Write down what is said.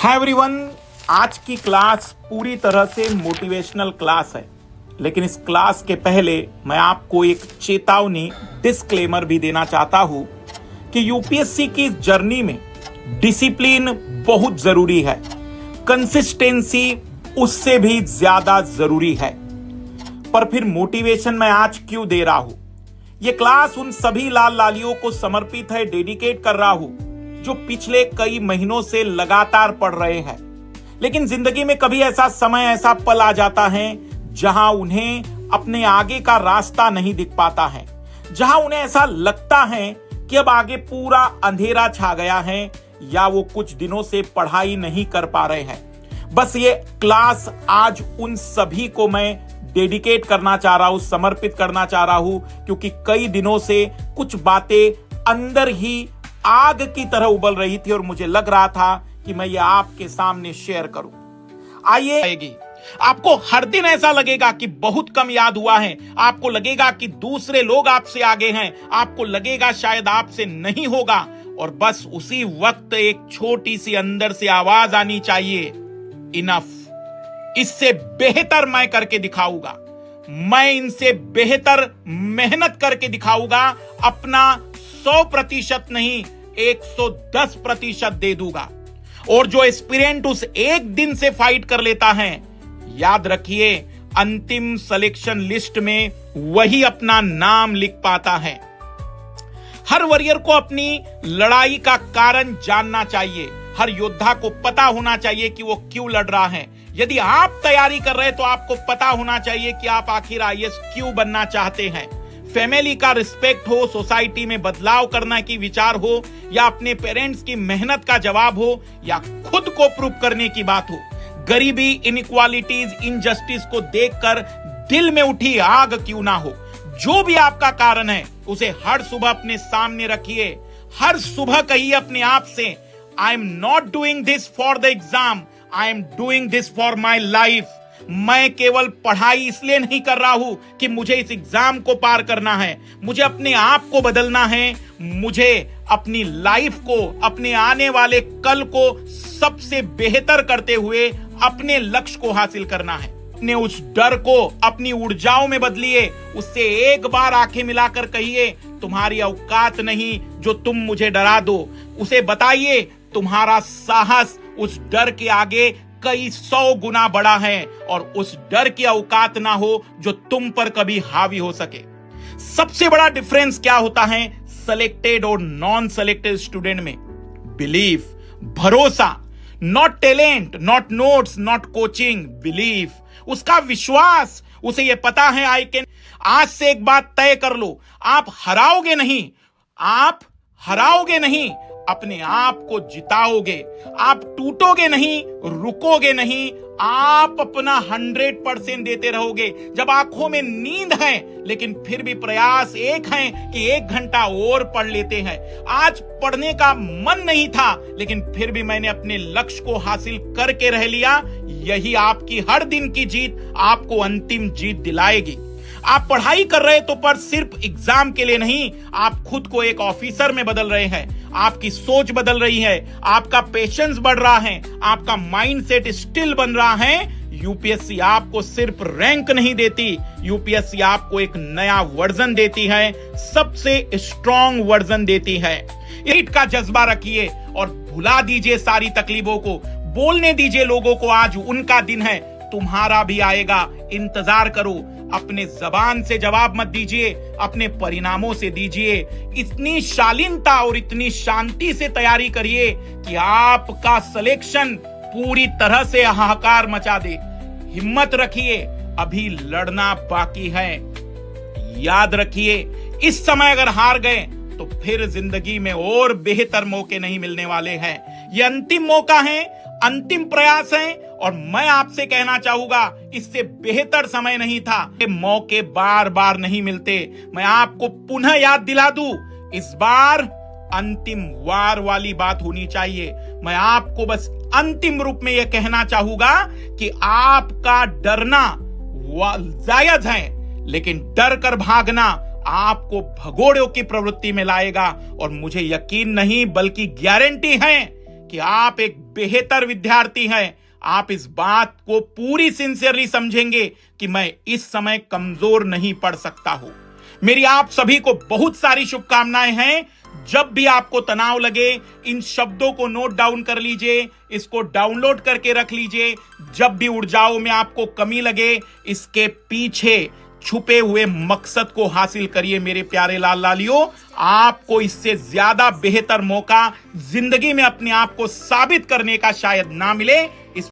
Hi everyone, आज की class पूरी तरह से मोटिवेशनल क्लास है। लेकिन इस क्लास के पहले मैं आपको एक चेतावनी डिस्क्लेमर भी देना चाहता हूं कि यूपीएससी की जर्नी में डिसिप्लिन बहुत जरूरी है, कंसिस्टेंसी उससे भी ज्यादा जरूरी है। पर फिर मोटिवेशन मैं आज क्यों दे रहा हूं? यह क्लास उन सभी लाल लालियों को समर्पित है, डेडिकेट कर रहा हूं जो पिछले कई महीनों से लगातार पढ़ रहे हैं, लेकिन जिंदगी में कभी ऐसा समय, ऐसा पल आ जाता है जहां उन्हें अपने आगे का रास्ता नहीं दिख पाता है, जहां उन्हें ऐसा लगता है कि अब आगे पूरा अंधेरा छा गया है या वो कुछ दिनों से पढ़ाई नहीं कर पा रहे हैं। बस ये क्लास आज उन सभी को मैं डेडिकेट करना चाह रहा हूं, समर्पित करना चाह रहा हूं, क्योंकि कई दिनों से कुछ बातें अंदर ही आग की तरह उबल रही थी और मुझे लग रहा था कि मैं ये आपके सामने शेयर करूं। आइए, आपको हर दिन ऐसा लगेगा कि बहुत कम याद हुआ है, आपको लगेगा कि दूसरे लोग आपसे आगे हैं, आपको लगेगा शायद आपसे नहीं होगा, और बस उसी वक्त एक छोटी सी अंदर से आवाज आनी चाहिए, इनफ, इससे बेहतर मैं करके दिखाऊंगा, मैं इनसे बेहतर मेहनत करके दिखाऊंगा, अपना 100% नहीं 110% दे दूंगा। और जो एस्पिरेंट उस एक दिन से फाइट कर लेता है, याद रखिए अंतिम सिलेक्शन लिस्ट में वही अपना नाम लिख पाता है। हर वॉरियर को अपनी लड़ाई का कारण जानना चाहिए, हर योद्धा को पता होना चाहिए कि वो क्यों लड़ रहा है। यदि आप तैयारी कर रहे हैं तो आपको पता होना चाहिए कि आप आखिर आईएएस क्यों बनना चाहते हैं। फैमिली का रिस्पेक्ट हो, सोसाइटी में बदलाव करना की विचार हो, या अपने पेरेंट्स की मेहनत का जवाब हो, या खुद को प्रूव करने की बात हो, गरीबी, इनइक्वालिटीज, इनजस्टिस को देखकर दिल में उठी आग क्यों ना हो, जो भी आपका कारण है उसे हर सुबह अपने सामने रखिए। हर सुबह कहिए अपने आप से, I am not doing this for the exam, I am doing this for my life. मैं केवल पढ़ाई इसलिए नहीं कर रहा हूं कि मुझे इस एग्जाम को पार करना है, मुझे अपने आप को बदलना है, मुझे अपनी लाइफ को, अपने आने वाले कल को सबसे बेहतर करते हुए अपने लक्ष्य को हासिल करना है। अपने उस डर को अपनी ऊर्जाओं में बदलिए, उससे एक बार आंखें मिलाकर कहिए, तुम्हारी औकात नहीं जो तुम मुझे डरा दो। उसे बताइए तुम्हारा साहस उस डर के आगे कई 100 गुना बड़ा है, और उस डर की औकात ना हो जो तुम पर कभी हावी हो सके। सबसे बड़ा डिफरेंस क्या होता है सिलेक्टेड और नॉन सिलेक्टेड स्टूडेंट में? बिलीफ, भरोसा, not talent, not notes, not coaching, belief, उसका विश्वास। उसे यह पता है आई कैन। आज से एक बात तय कर लो, आप हराओगे नहीं, अपने आप को जिताओगे। आप टूटोगे नहीं, रुकोगे नहीं, आप अपना 100% देते रहोगे। जब आंखों में नींद है लेकिन फिर भी प्रयास एक है कि 1 घंटा और पढ़ लेते हैं। आज पढ़ने का मन नहीं था लेकिन फिर भी मैंने अपने लक्ष्य को हासिल करके रह लिया। यही आपकी हर दिन की जीत आपको अंतिम जीत दिलाएगी। आप पढ़ाई कर रहे तो पर सिर्फ एग्जाम के लिए नहीं, आप खुद को एक ऑफिसर में बदल रहे हैं, आपकी सोच बदल रही है, आपका पेशेंस बढ़ रहा है, आपका माइंडसेट स्टिल बन रहा है। यूपीएससी आपको सिर्फ रैंक नहीं देती, यूपीएससी आपको एक नया वर्जन देती है, सबसे स्ट्रॉन्ग वर्जन देती है। ईट का जज्बा रखिए और भुला दीजिए सारी तकलीफों को, बोलने दीजिए लोगों को आज उनका दिन है, तुम्हारा भी आएगा, इंतजार करो। अपने जबान से जवाब मत दीजिए, अपने परिणामों से दीजिए। इतनी शालीनता और इतनी शांति से तैयारी करिए कि आपका सिलेक्शन पूरी तरह से हाहाकार मचा दे। हिम्मत रखिए, अभी लड़ना बाकी है। याद रखिए, इस समय अगर हार गए तो फिर जिंदगी में और बेहतर मौके नहीं मिलने वाले हैं। ये अंतिम मौका है, अंतिम प्रयास है, और मैं आपसे कहना चाहूंगा इससे बेहतर समय नहीं था। ये मौके बार बार नहीं मिलते। मैं आपको पुनः याद दिला दूं, इस बार अंतिम वार वाली बात होनी चाहिए। मैं आपको बस अंतिम रूप में यह कहना चाहूंगा कि आपका डरना जायज है, लेकिन डर कर भागना आपको भगोड़ों की प्रवृत्ति में लाएगा। और मुझे यकीन नहीं बल्कि गारंटी है कि आप एक बेहतर विद्यार्थी हैं, आप इस बात को पूरी सिंसियरली समझेंगे कि मैं इस समय कमजोर नहीं पड़ सकता हूं। मेरी आप सभी को बहुत सारी शुभकामनाएं हैं। जब भी आपको तनाव लगे, इन शब्दों को नोट डाउन कर लीजिए, इसको डाउनलोड करके रख लीजिए। जब भी ऊर्जाओं में आपको कमी लगे, इसके पीछे छुपे हुए मकसद को हासिल करिए। मेरे प्यारे लाल लालियों, आपको इससे ज्यादा बेहतर मौका जिंदगी में अपने आप को साबित करने का शायद ना मिले। इस